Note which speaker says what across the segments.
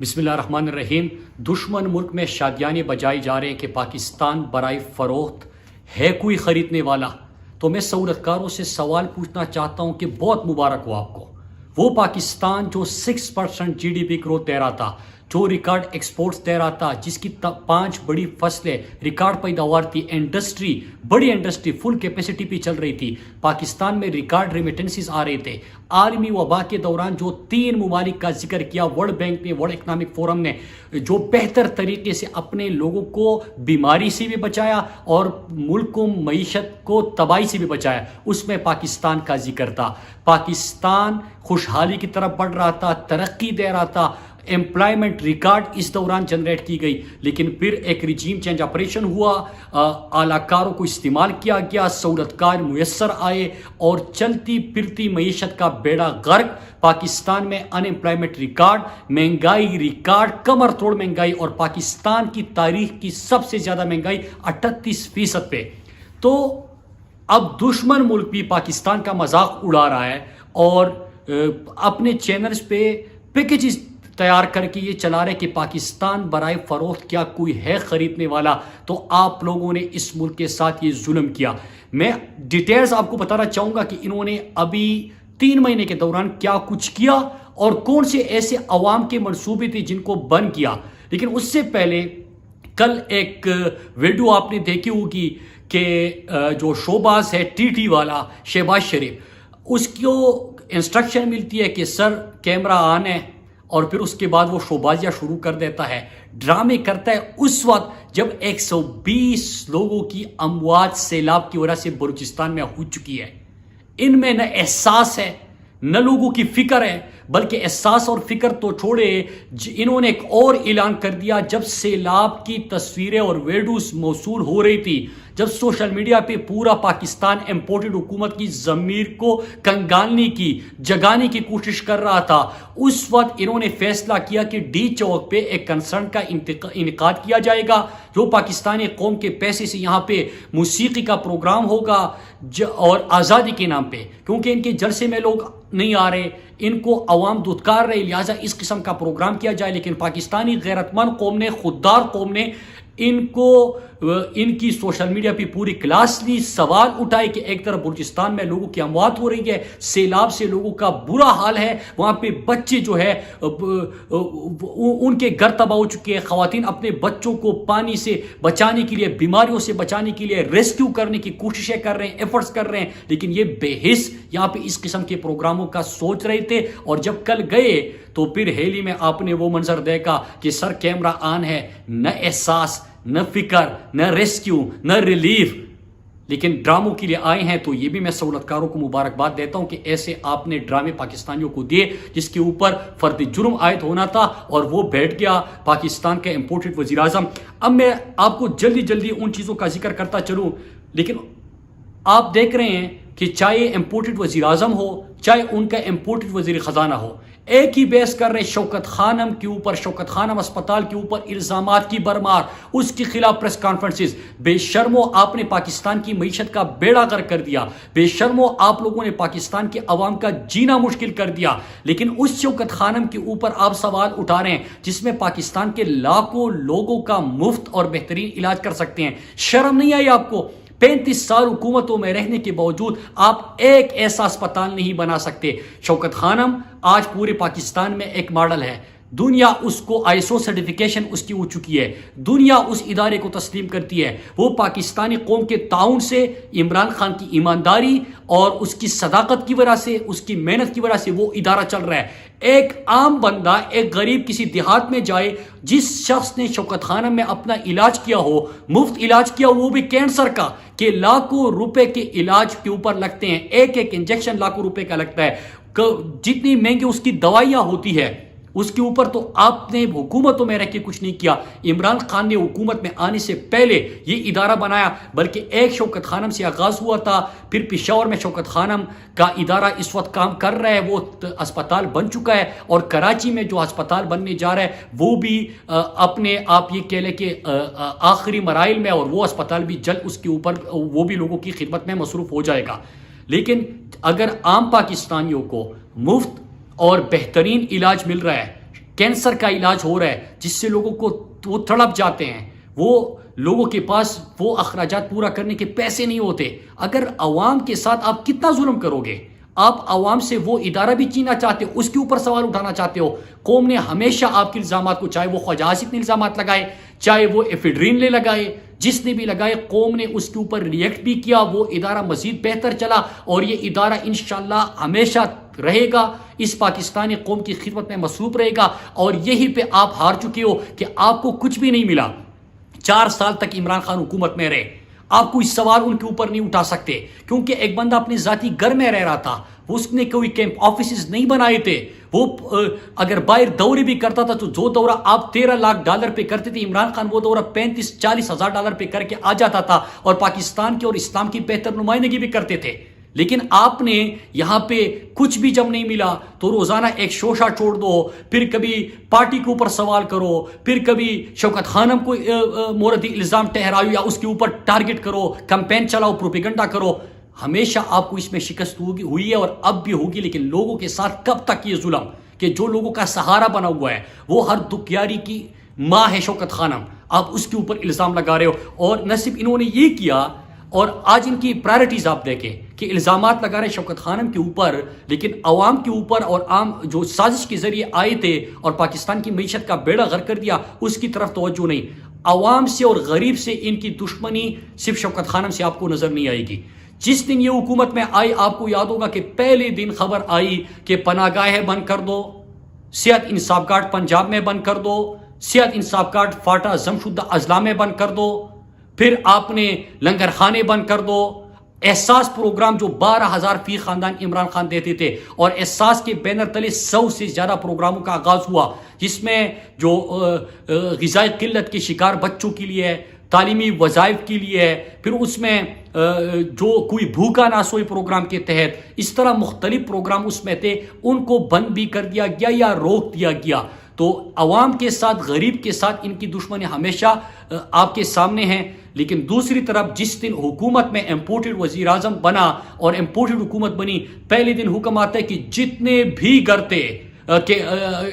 Speaker 1: بسم اللہ الرحمن الرحیم۔ دشمن ملک میں شادیانے بجائے جا رہے ہیں کہ پاکستان برائے فروخت ہے کوئی خریدنے والا؟ تو میں سہولت کاروں سے سوال پوچھنا چاہتا ہوں کہ بہت مبارک ہو آپ کو۔ وہ پاکستان جو 6% جی ڈی پی گروتھ دے رہا تھا، جو ریکارڈ ایکسپورٹس دے رہا تھا، جس کی 5 بڑی فصلیں، ریکارڈ پیداوار تھی، انڈسٹری، بڑی انڈسٹری فل کیپیسٹی پہ چل رہی تھی، پاکستان میں ریکارڈ ریمیٹنسز آ رہے تھے۔ عالمی وبا کے دوران جو 3 ممالک کا ذکر کیا ورلڈ بینک نے، ورلڈ اکنامک فورم نے، جو بہتر طریقے سے اپنے لوگوں کو بیماری سے بھی بچایا اور ملک کو معیشت کو تباہی سے بھی بچایا، اس میں پاکستان کا ذکر تھا۔ پاکستان خوشحالی کی طرف بڑھ رہا تھا، ترقی دے رہا تھا، امپلائمنٹ ریکارڈ اس دوران جنریٹ کی گئی، لیکن پھر ایک رجیم چینج آپریشن ہوا، اعلی کاروں کو استعمال کیا گیا، سہولت کار میسر آئے اور چلتی پھرتی معیشت کا بیڑا غرق۔ پاکستان میں ان امپلائمنٹ ریکارڈ، مہنگائی ریکارڈ، کمر توڑ مہنگائی، اور پاکستان کی تاریخ کی سب سے زیادہ مہنگائی 38% پہ۔ تو اب دشمن ملک بھی پاکستان کا مذاق اڑا رہا ہے اور اپنے چینلز پہ پیکیجز تیار کر کے یہ چلا رہے کہ پاکستان برائے فروخت کیا کوئی ہے خریدنے والا؟ تو آپ لوگوں نے اس ملک کے ساتھ یہ ظلم کیا۔ میں ڈیٹیلز آپ کو بتانا چاہوں گا کہ انہوں نے ابھی 3 مہینے کے دوران کیا کچھ کیا اور کون سے ایسے عوام کے منصوبے تھے جن کو بند کیا۔ لیکن اس سے پہلے کل ایک ویڈیو آپ نے دیکھی ہوگی کہ جو شوباز ہے ٹی ٹی والا شہباز شریف، اس کو انسٹرکشن ملتی ہے کہ سر کیمرہ آن ہے، اور پھر اس کے بعد وہ شوبازیاں شروع کر دیتا ہے، ڈرامے کرتا ہے۔ اس وقت جب 120 لوگوں کی اموات سیلاب کی وجہ سے بلوچستان میں ہو چکی ہے، ان میں نہ احساس ہے نہ لوگوں کی فکر ہے، بلکہ احساس اور فکر تو چھوڑے، انہوں نے ایک اور اعلان کر دیا۔ جب سیلاب کی تصویریں اور ویڈیوز موصول ہو رہی تھی، جب سوشل میڈیا پہ پورا پاکستان امپورٹڈ حکومت کی ضمیر کو کنگالنے کی، جگانے کی کوشش کر رہا تھا، اس وقت انہوں نے فیصلہ کیا کہ ڈی چوک پہ ایک کنسرن کا انعقاد کیا جائے گا، جو پاکستانی قوم کے پیسے سے یہاں پہ موسیقی کا پروگرام ہوگا اور آزادی کے نام پہ، کیونکہ ان کے جلسے میں لوگ نہیں آ رہے، ان کو عوام دھتکار رہے، لہٰذا اس قسم کا پروگرام کیا جائے۔ لیکن پاکستانی غیرت مند قوم نے، خوددار قوم نے ان کی سوشل میڈیا پہ پوری کلاس لی، سوال اٹھائے کہ ایک طرف بلوچستان میں لوگوں کی اموات ہو رہی ہے، سیلاب سے لوگوں کا برا حال ہے، وہاں پہ بچے جو ہے ان کے گھر تباہ ہو چکے ہیں، خواتین اپنے بچوں کو پانی سے بچانے کے لیے، بیماریوں سے بچانے کے لیے ریسکیو کرنے کی کوششیں کر رہے ہیں، ایفرٹس کر رہے ہیں، لیکن یہ بے حس یہاں پہ اس قسم کے پروگراموں کا سوچ رہے تھے۔ اور جب کل گئے تو پھر ہیلی میں آپ نے وہ منظر دیکھا کہ سر کیمرہ آن ہے، نہ احساس، نہ فکر، نہ ریسکیو، نہ ریلیف، لیکن ڈراموں کے لیے آئے ہیں۔ تو یہ بھی میں سہولت کاروں کو مبارکباد دیتا ہوں کہ ایسے آپ نے ڈرامے پاکستانیوں کو دیے جس کے اوپر فرد جرم عائد ہونا تھا، اور وہ بیٹھ گیا پاکستان کا امپورٹڈ وزیر اعظم۔ اب میں آپ کو جلدی ان چیزوں کا ذکر کرتا چلوں، لیکن آپ دیکھ رہے ہیں کہ چاہے امپورٹڈ وزیر اعظم ہو، چاہے ان کا امپورٹڈ وزیر خزانہ ہو، ایک ہی بحث کر رہے شوکت خانم کے اوپر، شوکت خانم اسپتال کے اوپر الزامات کی برمار، اس کے خلاف پریس کانفرنسز۔ بے شرمو، آپ نے پاکستان کی معیشت کا بیڑا غرق کر دیا، بے شرمو آپ لوگوں نے پاکستان کے عوام کا جینا مشکل کر دیا، لیکن اس شوکت خانم کے اوپر آپ سوال اٹھا رہے ہیں جس میں پاکستان کے لاکھوں لوگوں کا مفت اور بہترین علاج کر سکتے ہیں۔ شرم نہیں آئی آپ کو؟ 35 سال حکومتوں میں رہنے کے باوجود آپ ایک ایسا اسپتال نہیں بنا سکتے۔ شوکت خانم آج پورے پاکستان میں ایک ماڈل ہے، دنیا اس کو ISO سرٹیفکیشن اس کی ہو چکی ہے، دنیا اس ادارے کو تسلیم کرتی ہے۔ وہ پاکستانی قوم کے تعاون سے، عمران خان کی ایمانداری اور اس کی صداقت کی وجہ سے، اس کی محنت کی وجہ سے وہ ادارہ چل رہا ہے۔ ایک عام بندہ، ایک غریب کسی دیہات میں جائے، جس شخص نے شوکت خانم میں اپنا علاج کیا ہو، مفت علاج کیا ہو، وہ بھی کینسر کا، کہ لاکھوں روپے کے علاج کے اوپر لگتے ہیں، ایک انجیکشن لاکھوں روپے کا لگتا ہے، جتنی مہنگی اس کی دوائیاں ہوتی ہے، اس کے اوپر تو آپ نے حکومتوں میں رہ کے کچھ نہیں کیا۔ عمران خان نے حکومت میں آنے سے پہلے یہ ادارہ بنایا، بلکہ ایک شوکت خانم سے آغاز ہوا تھا، پھر پشاور میں شوکت خانم کا ادارہ اس وقت کام کر رہا ہے، وہ اسپتال بن چکا ہے، اور کراچی میں جو اسپتال بننے جا رہا ہے وہ بھی اپنے آپ یہ کہہ لیں کہ آخری مراحل میں، اور وہ اسپتال بھی جلد اس کے اوپر وہ بھی لوگوں کی خدمت میں مصروف ہو جائے گا۔ لیکن اگر عام پاکستانیوں کو مفت اور بہترین علاج مل رہا ہے، کینسر کا علاج ہو رہا ہے جس سے لوگوں کو وہ تڑپ جاتے ہیں، وہ لوگوں کے پاس وہ اخراجات پورا کرنے کے پیسے نہیں ہوتے. اگر عوام کے ساتھ آپ کتنا ظلم کرو گے؟ آپ عوام سے وہ ادارہ بھی چیننا چاہتے ہو، اس کے اوپر سوال اٹھانا چاہتے ہو. قوم نے ہمیشہ آپ کے الزامات کو، چاہے وہ خواجہ آصف نے الزامات لگائے، چاہے وہ ایفیڈرین نے لگائے، جس نے بھی لگائے، قوم نے اس کے اوپر ریئیکٹ بھی کیا. وہ ادارہ مزید بہتر چلا اور یہ ادارہ انشاءاللہ ہمیشہ رہے گا، اس پاکستانی قوم کی خدمت میں مصروف رہے گا. اور یہی پہ آپ ہار چکے ہو کہ آپ کو کچھ بھی نہیں ملا. 4 سال تک عمران خان حکومت میں رہے، آپ کوئی سوال ان کے اوپر نہیں اٹھا سکتے، کیونکہ ایک بندہ اپنے ذاتی گھر میں رہ رہا تھا، اس نے کوئی کیمپ آفیسز نہیں بنائے تھے. وہ اگر باہر دورے بھی کرتا تھا تو جو دورہ آپ $13 لاکھ پہ کرتے تھے، عمران خان وہ دورہ $35-40 ہزار پہ کر کے آ جاتا تھا اور پاکستان کی اور اسلام کی بہتر نمائندگی بھی کرتے تھے. لیکن آپ نے یہاں پہ کچھ بھی جب نہیں ملا تو روزانہ ایک شوشہ چھوڑ دو، پھر کبھی پارٹی کے اوپر سوال کرو، پھر کبھی شوکت خانم کو موردی الزام ٹھہراؤ یا اس کے اوپر ٹارگٹ کرو، کمپین چلاؤ، پروپیگنڈا کرو. ہمیشہ آپ کو اس میں شکست ہوئی ہے اور اب بھی ہوگی. لیکن لوگوں کے ساتھ کب تک یہ ظلم کہ جو لوگوں کا سہارا بنا ہوا ہے، وہ ہر دکھیاری کی ماں ہے شوکت خانم، آپ اس کے اوپر الزام لگا رہے ہو. اور نہ صرف انہوں نے یہ کیا، اور آج ان کی پرائرٹیز آپ دیکھیں کہ الزامات لگا رہے شوکت خانم کے اوپر، لیکن عوام کے اوپر اور عام جو سازش کے ذریعے آئے تھے اور پاکستان کی معیشت کا بیڑا غرق کر دیا، اس کی طرف توجہ نہیں. عوام سے اور غریب سے ان کی دشمنی صرف شوکت خانم سے آپ کو نظر نہیں آئے گی. جس دن یہ حکومت میں آئی، آپ کو یاد ہوگا کہ پہلے دن خبر آئی کہ پناہ گاہیں بند کر دو، صحت انصاف کارڈ پنجاب میں بند کر دو، صحت انصاف کارڈ فاٹا ضمشدہ اضلاع میں بند کر دو، پھر آپ نے لنگر خانے بند کر دو. احساس پروگرام جو 12,000 فی خاندان عمران خان دیتے تھے، اور احساس کے بینر تلے 100 سے زیادہ پروگراموں کا آغاز ہوا، جس میں جو غذائی قلت کے شکار بچوں کے لیے ہے، تعلیمی وظائف کے لیے ہے، پھر اس میں جو کوئی بھوکا نہ سوئے پروگرام کے تحت، اس طرح مختلف پروگرام اس میں تھے، ان کو بند بھی کر دیا گیا یا روک دیا گیا. تو عوام کے ساتھ، غریب کے ساتھ ان کی دشمنی ہمیشہ آپ کے سامنے ہیں. لیکن دوسری طرف جس دن حکومت میں امپورٹڈ وزیر اعظم بنا اور امپورٹڈ حکومت بنی، پہلے دن حکم آتا ہے کہ جتنے بھی گھر تھے کہ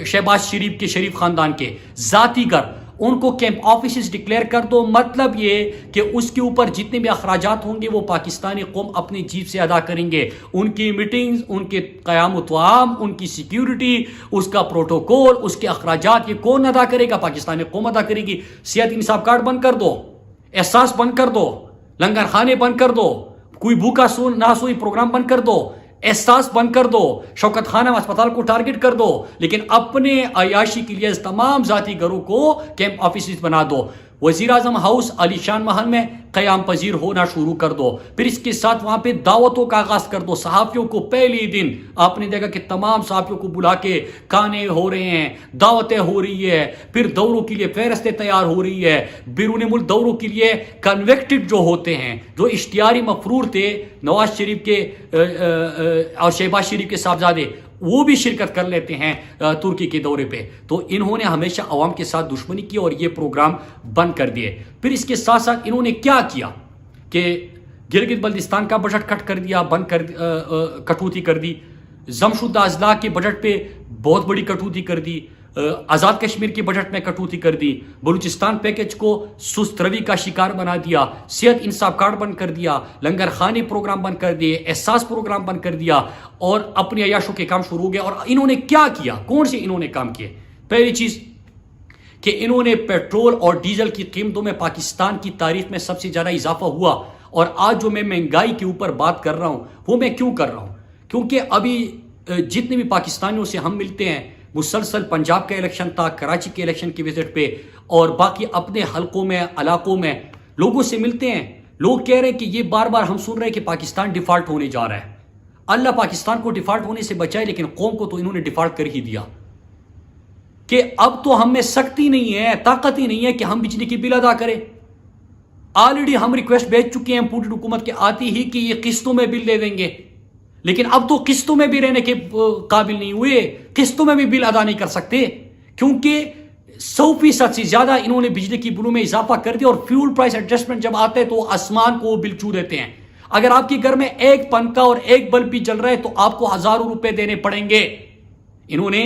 Speaker 1: شہباز شریف کے شریف خاندان کے ذاتی گھر، ان کو کیمپ آفیسز ڈکلیئر کر دو. مطلب یہ کہ اس کے اوپر جتنے بھی اخراجات ہوں گے وہ پاکستانی قوم اپنی جیب سے ادا کریں گے. ان کی میٹنگز، ان کے قیام و طعام، ان کی سیکیورٹی، اس کا پروٹوکول، اس کے اخراجات، یہ کون ادا کرے گا؟ پاکستانی قوم ادا کرے گی. صحت انصاف کارڈ بند کر دو، احساس بند کر دو، لنگر خانے بند کر دو، کوئی بھوکا نہ سوئی پروگرام بند کر دو، احساس بند کر دو، شوکت خانم اسپتال کو ٹارگٹ کر دو، لیکن اپنے عیاشی کے لیے تمام ذاتی گھروں کو کیمپ آفیسز بنا دو. وزیر اعظم ہاؤس علی شان محل میں قیام پذیر ہونا شروع کر دو. پھر اس کے ساتھ وہاں پہ دعوتوں کا آغاز کر دو. صحافیوں کو پہلی دن آپ نے دیکھا کہ تمام صحافیوں کو بلا کے کھانے ہو رہے ہیں، دعوتیں ہو رہی ہے، پھر دوروں کے لیے فہرستیں تیار ہو رہی ہے. بیرون ملک دوروں کے لیے کنویکٹڈ جو ہوتے ہیں، جو اشتہاری مفرور تھے، نواز شریف کے اور شہباز شریف کے صاحبزادے، وہ بھی شرکت کر لیتے ہیں ترکی کے دورے پہ. تو انہوں نے ہمیشہ عوام کے ساتھ دشمنی کی اور یہ پروگرام بند کر دیے. پھر اس کے ساتھ ساتھ انہوں نے کیا کیا کہ گلگت بلتستان کا بجٹ کٹ کر دیا، بند کر کٹوتی کر دی. ضمشدہ اضلاع کے بجٹ پہ بہت بڑی کٹوتی کر دی. آزاد کشمیر کے بجٹ میں کٹوتی کر دی. بلوچستان پیکج کو سست روی کا شکار بنا دیا. صحت انصاف کارڈ بند کر دیا. لنگر خانے پروگرام بند کر دیے. احساس پروگرام بند کر دیا اور اپنے عیاشوں کے کام شروع ہو گئے. اور انہوں نے کیا کیا؟ کون سے انہوں نے کام کیے؟ پہلی چیز کہ انہوں نے پیٹرول اور ڈیزل کی قیمتوں میں پاکستان کی تاریخ میں سب سے زیادہ اضافہ ہوا. اور آج جو میں مہنگائی کے اوپر بات کر رہا ہوں وہ میں کیوں کر رہا ہوں؟ کیونکہ ابھی جتنے بھی پاکستانیوں سے ہم ملتے ہیں، مسلسل پنجاب کا الیکشن تھا، کراچی کے الیکشن کی وزٹ پہ، اور باقی اپنے حلقوں میں، علاقوں میں لوگوں سے ملتے ہیں. لوگ کہہ رہے ہیں کہ یہ بار بار ہم سن رہے ہیں کہ پاکستان ڈیفالٹ ہونے جا رہا ہے. اللہ پاکستان کو ڈیفالٹ ہونے سے بچائے، لیکن قوم کو تو انہوں نے ڈیفالٹ کر ہی دیا کہ اب تو ہم میں سختی نہیں ہے، طاقت ہی نہیں ہے کہ ہم بجلی کی بل ادا کریں. آلریڈی ہم ریکویسٹ بھیج چکے ہیں پوری حکومت کے آتی ہی کہ یہ قسطوں میں بل دے دیں گے، لیکن اب تو قسطوں میں بھی رہنے کے قابل نہیں ہوئے، قسطوں میں بھی بل ادا نہیں کر سکتے، کیونکہ 100% سے زیادہ انہوں نے بجلی کی بلوں میں اضافہ کر دیا. اور فیول پرائس ایڈجسٹمنٹ جب آتا ہے تو آسمان کو بل چھو دیتے ہیں. اگر آپ کے گھر میں ایک پنکھا اور ایک بلب بھی جل رہا ہے تو آپ کو ہزاروں روپے دینے پڑیں گے. انہوں نے